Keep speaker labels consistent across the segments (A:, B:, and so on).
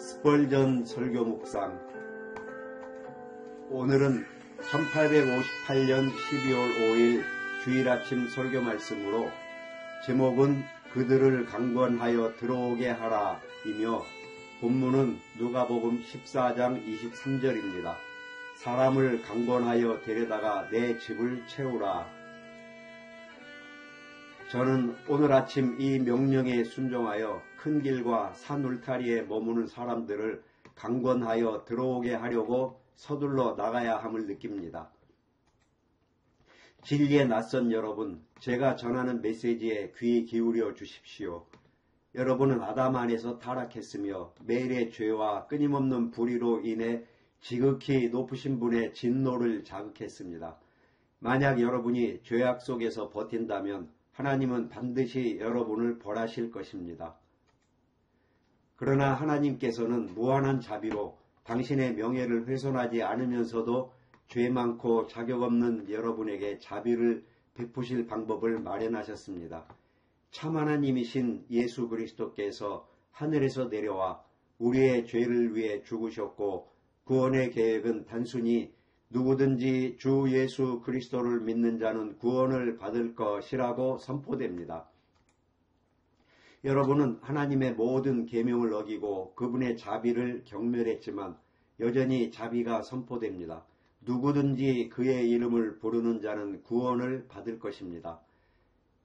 A: 스펄전 설교 묵상. 오늘은 1858년 12월 5일 주일 아침 설교 말씀으로 제목은 그들을 강권하여 들어오게 하라 이며 본문은 누가복음 14장 23절입니다. 사람을 강권하여 데려다가 내 집을 채우라. 저는 오늘 아침 이 명령에 순종하여 큰 길과 산 울타리에 머무는 사람들을 강권하여 들어오게 하려고 서둘러 나가야 함을 느낍니다. 진리에 낯선 여러분, 제가 전하는 메시지에 귀 기울여 주십시오. 여러분은 아담 안에서 타락했으며 매일의 죄와 끊임없는 불의로 인해 지극히 높으신 분의 진노를 자극했습니다. 만약 여러분이 죄악 속에서 버틴다면 하나님은 반드시 여러분을 벌하실 것입니다. 그러나 하나님께서는 무한한 자비로 당신의 명예를 훼손하지 않으면서도 죄 많고 자격 없는 여러분에게 자비를 베푸실 방법을 마련하셨습니다. 참 하나님이신 예수 그리스도께서 하늘에서 내려와 우리의 죄를 위해 죽으셨고 구원의 계획은 단순히 누구든지 주 예수 그리스도를 믿는 자는 구원을 받을 것이라고 선포됩니다. 여러분은 하나님의 모든 계명을 어기고 그분의 자비를 경멸했지만 여전히 자비가 선포됩니다. 누구든지 그의 이름을 부르는 자는 구원을 받을 것입니다.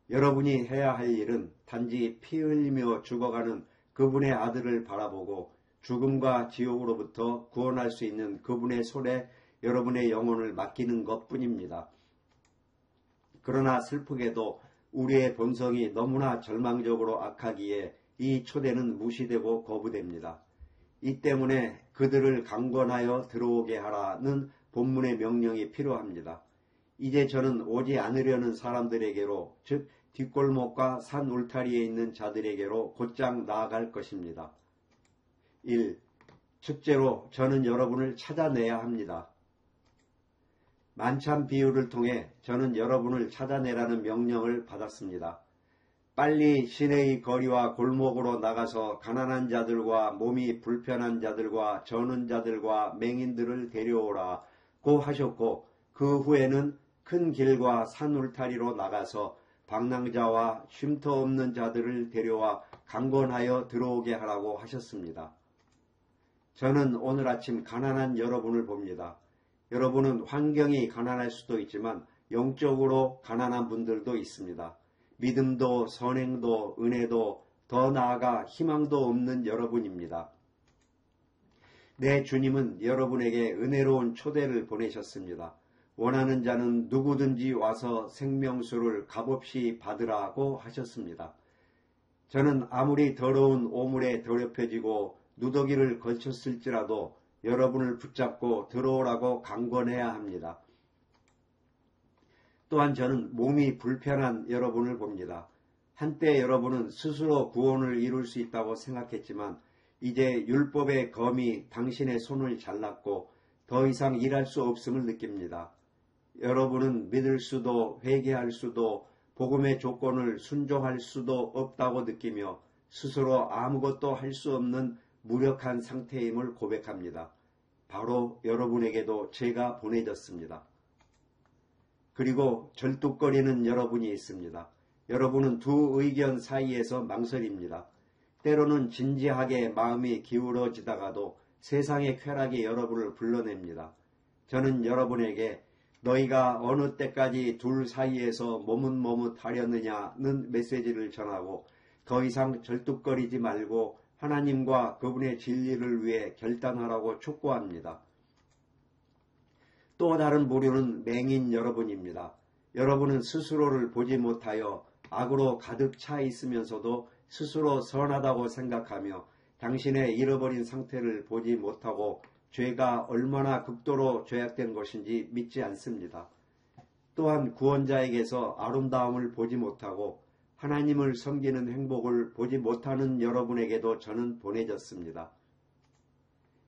A: 여러분이 해야 할 일은 단지 피 흘리며 죽어가는 그분의 아들을 바라보고 죽음과 지옥으로부터 구원할 수 있는 그분의 손에 여러분의 영혼을 맡기는 것뿐입니다. 그러나 슬프게도 우리의 본성이 너무나 절망적으로 악하기에 이 초대는 무시되고 거부됩니다. 이 때문에 그들을 강권하여 들어오게 하라는 본문의 명령이 필요합니다. 이제 저는 오지 않으려는 사람들에게로, 즉 뒷골목과 산 울타리에 있는 자들에게로 곧장 나아갈 것입니다. 1. 첫째로 저는 여러분을 찾아내야 합니다. 만찬 비유를 통해 저는 여러분을 찾아내라는 명령을 받았습니다. 빨리 시내의 거리와 골목으로 나가서 가난한 자들과 몸이 불편한 자들과 저는 자들과 맹인들을 데려오라고 하셨고 그 후에는 큰 길과 산 울타리로 나가서 방랑자와 쉼터 없는 자들을 데려와 강권하여 들어오게 하라고 하셨습니다. 저는 오늘 아침 가난한 여러분을 봅니다. 여러분은 환경이 가난할 수도 있지만 영적으로 가난한 분들도 있습니다. 믿음도 선행도 은혜도 더 나아가 희망도 없는 여러분입니다. 내 주님은 여러분에게 은혜로운 초대를 보내셨습니다. 원하는 자는 누구든지 와서 생명수를 값없이 받으라고 하셨습니다. 저는 아무리 더러운 오물에 더럽혀지고 누더기를 걸쳤을지라도 여러분을 붙잡고 들어오라고 강권해야 합니다. 또한 저는 몸이 불편한 여러분을 봅니다. 한때 여러분은 스스로 구원을 이룰 수 있다고 생각했지만 이제 율법의 검이 당신의 손을 잘랐고 더 이상 일할 수 없음을 느낍니다. 여러분은 믿을 수도 회개할 수도 복음의 조건을 순종할 수도 없다고 느끼며 스스로 아무것도 할 수 없는 무력한 상태임을 고백합니다. 바로 여러분에게도 제가 보내졌습니다. 그리고 절뚝거리는 여러분이 있습니다. 여러분은 두 의견 사이에서 망설입니다. 때로는 진지하게 마음이 기울어지다가도 세상의 쾌락이 여러분을 불러냅니다. 저는 여러분에게 너희가 어느 때까지 둘 사이에서 머뭇머뭇하려느냐는 메시지를 전하고 더 이상 절뚝거리지 말고 하나님과 그분의 진리를 위해 결단하라고 촉구합니다. 또 다른 부류는 맹인 여러분입니다. 여러분은 스스로를 보지 못하여 악으로 가득 차 있으면서도 스스로 선하다고 생각하며 당신의 잃어버린 상태를 보지 못하고 죄가 얼마나 극도로 죄악된 것인지 믿지 않습니다. 또한 구원자에게서 아름다움을 보지 못하고 하나님을 섬기는 행복을 보지 못하는 여러분에게도 저는 보내졌습니다.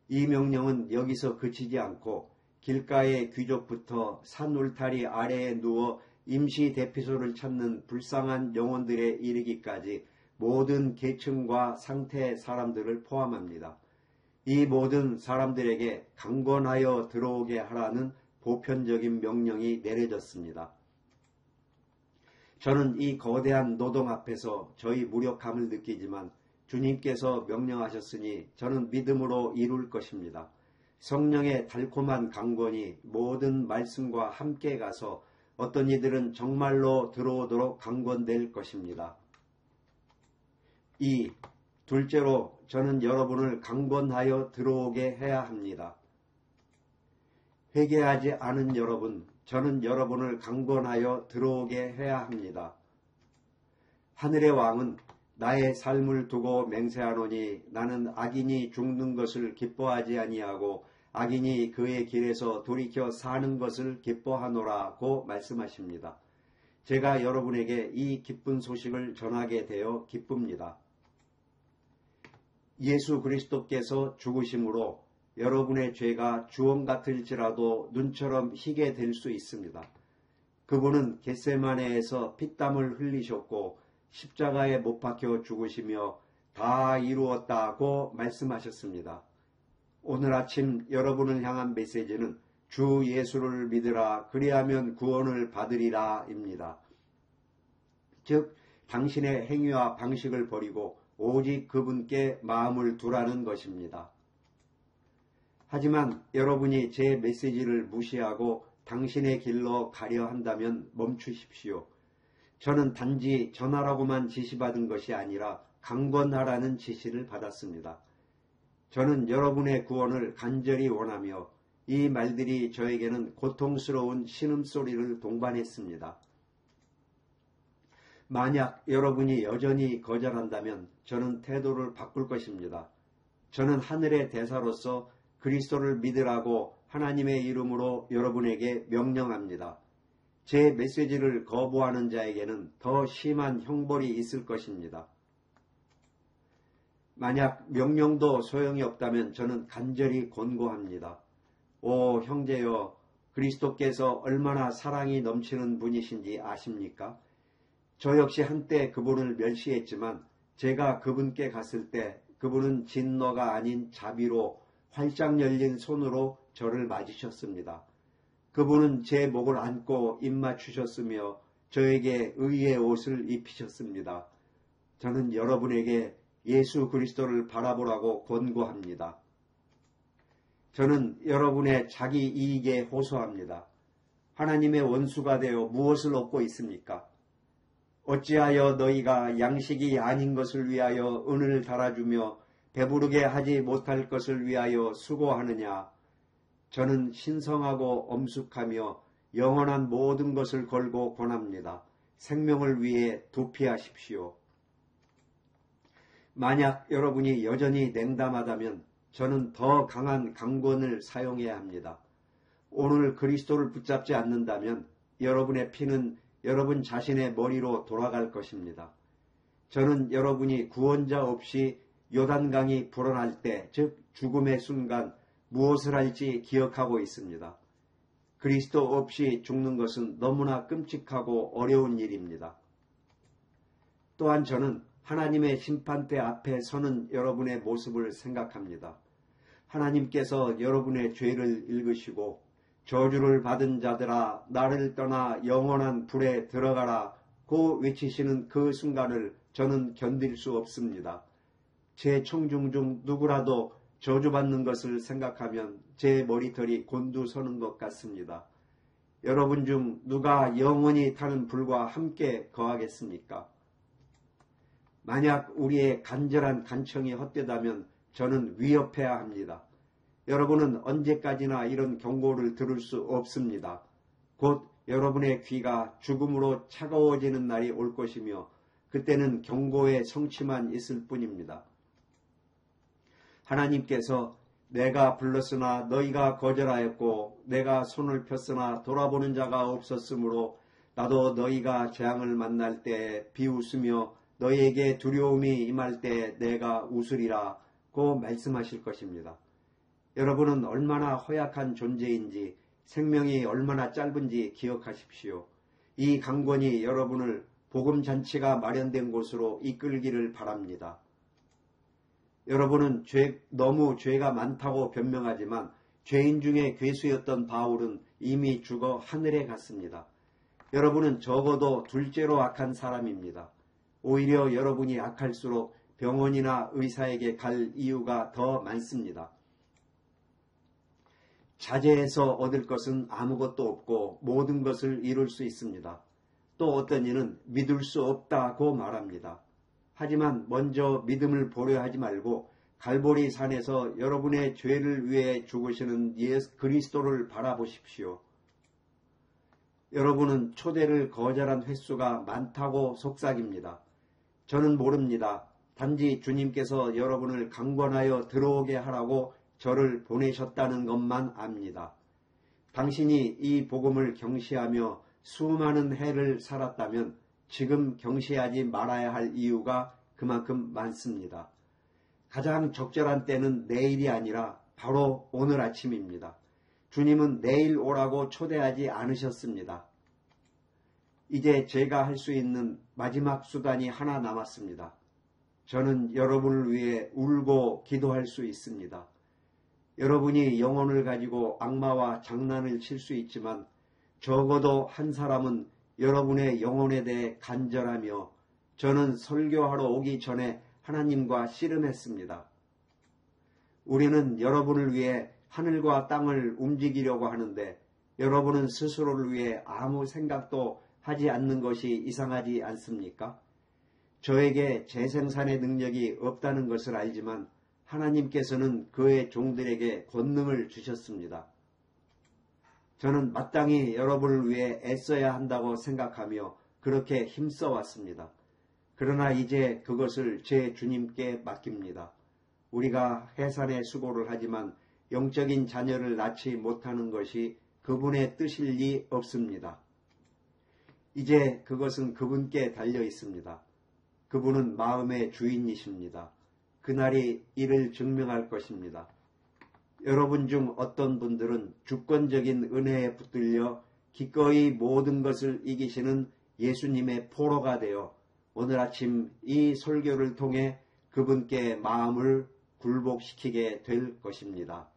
A: 이 명령은 여기서 그치지 않고 길가의 귀족부터 산 울타리 아래에 누워 임시 대피소를 찾는 불쌍한 영혼들에 이르기까지 모든 계층과 상태의 사람들을 포함합니다. 이 모든 사람들에게 강권하여 들어오게 하라는 보편적인 명령이 내려졌습니다. 저는 이 거대한 노동 앞에서 저희 무력함을 느끼지만 주님께서 명령하셨으니 저는 믿음으로 이룰 것입니다. 성령의 달콤한 강권이 모든 말씀과 함께 가서 어떤 이들은 정말로 들어오도록 강권될 것입니다. 둘째로 저는 여러분을 강권하여 들어오게 해야 합니다. 회개하지 않은 여러분, 저는 여러분을 강권하여 들어오게 해야 합니다. 하늘의 왕은 나의 삶을 두고 맹세하노니 나는 악인이 죽는 것을 기뻐하지 아니하고 악인이 그의 길에서 돌이켜 사는 것을 기뻐하노라고 말씀하십니다. 제가 여러분에게 이 기쁜 소식을 전하게 되어 기쁩니다. 예수 그리스도께서 죽으심으로 여러분의 죄가 주홍 같을지라도 눈처럼 희게 될 수 있습니다. 그분은 겟세마네에서 피땀을 흘리셨고 십자가에 못 박혀 죽으시며 다 이루었다고 말씀하셨습니다. 오늘 아침 여러분을 향한 메시지는 주 예수를 믿으라 그리하면 구원을 받으리라 입니다. 즉 당신의 행위와 방식을 버리고 오직 그분께 마음을 두라는 것입니다. 하지만 여러분이 제 메시지를 무시하고 당신의 길로 가려 한다면 멈추십시오. 저는 단지 전하라고만 지시받은 것이 아니라 강권하라는 지시를 받았습니다. 저는 여러분의 구원을 간절히 원하며 이 말들이 저에게는 고통스러운 신음소리를 동반했습니다. 만약 여러분이 여전히 거절한다면 저는 태도를 바꿀 것입니다. 저는 하늘의 대사로서 그리스도를 믿으라고 하나님의 이름으로 여러분에게 명령합니다. 제 메시지를 거부하는 자에게는 더 심한 형벌이 있을 것입니다. 만약 명령도 소용이 없다면 저는 간절히 권고합니다. 오 형제여, 그리스도께서 얼마나 사랑이 넘치는 분이신지 아십니까? 저 역시 한때 그분을 멸시했지만 제가 그분께 갔을 때 그분은 진노가 아닌 자비로 활짝 열린 손으로 저를 맞으셨습니다. 그분은 제 목을 안고 입맞추셨으며 저에게 의의 옷을 입히셨습니다. 저는 여러분에게 예수 그리스도를 바라보라고 권고합니다. 저는 여러분의 자기 이익에 호소합니다. 하나님의 원수가 되어 무엇을 얻고 있습니까? 어찌하여 너희가 양식이 아닌 것을 위하여 은을 달아주며 배부르게 하지 못할 것을 위하여 수고하느냐? 저는 신성하고 엄숙하며 영원한 모든 것을 걸고 권합니다. 생명을 위해 도피하십시오. 만약 여러분이 여전히 냉담하다면 저는 더 강한 강권을 사용해야 합니다. 오늘 그리스도를 붙잡지 않는다면 여러분의 피는 여러분 자신의 머리로 돌아갈 것입니다. 저는 여러분이 구원자 없이 요단강이 불어날 때, 즉 죽음의 순간 무엇을 할지 기억하고 있습니다. 그리스도 없이 죽는 것은 너무나 끔찍하고 어려운 일입니다. 또한 저는 하나님의 심판대 앞에 서는 여러분의 모습을 생각합니다. 하나님께서 여러분의 죄를 읽으시고 저주를 받은 자들아 나를 떠나 영원한 불에 들어가라고 외치시는 그 순간을 저는 견딜 수 없습니다. 제 청중 중 누구라도 저주받는 것을 생각하면 제 머리털이 곤두서는 것 같습니다. 여러분 중 누가 영원히 타는 불과 함께 거하겠습니까? 만약 우리의 간절한 간청이 헛되다면 저는 위협해야 합니다. 여러분은 언제까지나 이런 경고를 들을 수 없습니다. 곧 여러분의 귀가 죽음으로 차가워지는 날이 올 것이며 그때는 경고의 성취만 있을 뿐입니다. 하나님께서 내가 불렀으나 너희가 거절하였고 내가 손을 폈으나 돌아보는 자가 없었으므로 나도 너희가 재앙을 만날 때 비웃으며 너희에게 두려움이 임할 때 내가 웃으리라고 말씀하실 것입니다. 여러분은 얼마나 허약한 존재인지 생명이 얼마나 짧은지 기억하십시오. 이 강권이 여러분을 복음잔치가 마련된 곳으로 이끌기를 바랍니다. 여러분은 너무 죄가 많다고 변명하지만 죄인 중에 괴수였던 바울은 이미 죽어 하늘에 갔습니다. 여러분은 적어도 둘째로 악한 사람입니다. 오히려 여러분이 악할수록 병원이나 의사에게 갈 이유가 더 많습니다. 자제해서 얻을 것은 아무것도 없고 모든 것을 이룰 수 있습니다. 또 어떤 이는 믿을 수 없다고 말합니다. 하지만 먼저 믿음을 보려 하지 말고 갈보리 산에서 여러분의 죄를 위해 죽으시는 예수 그리스도를 바라보십시오. 여러분은 초대를 거절한 횟수가 많다고 속삭입니다. 저는 모릅니다. 단지 주님께서 여러분을 강권하여 들어오게 하라고 저를 보내셨다는 것만 압니다. 당신이 이 복음을 경시하며 수많은 해를 살았다면 지금 경시하지 말아야 할 이유가 그만큼 많습니다. 가장 적절한 때는 내일이 아니라 바로 오늘 아침입니다. 주님은 내일 오라고 초대하지 않으셨습니다. 이제 제가 할 수 있는 마지막 수단이 하나 남았습니다. 저는 여러분을 위해 울고 기도할 수 있습니다. 여러분이 영혼을 가지고 악마와 장난을 칠 수 있지만 적어도 한 사람은 여러분의 영혼에 대해 간절하며 저는 설교하러 오기 전에 하나님과 씨름했습니다. 우리는 여러분을 위해 하늘과 땅을 움직이려고 하는데 여러분은 스스로를 위해 아무 생각도 하지 않는 것이 이상하지 않습니까? 저에게 재생산의 능력이 없다는 것을 알지만 하나님께서는 그의 종들에게 권능을 주셨습니다. 저는 마땅히 여러분을 위해 애써야 한다고 생각하며 그렇게 힘써왔습니다. 그러나 이제 그것을 제 주님께 맡깁니다. 우리가 해산의 수고를 하지만 영적인 자녀를 낳지 못하는 것이 그분의 뜻일 리 없습니다. 이제 그것은 그분께 달려 있습니다. 그분은 마음의 주인이십니다. 그날이 이를 증명할 것입니다. 여러분 중 어떤 분들은 주권적인 은혜에 붙들려 기꺼이 모든 것을 이기시는 예수님의 포로가 되어 오늘 아침 이 설교를 통해 그분께 마음을 굴복시키게 될 것입니다.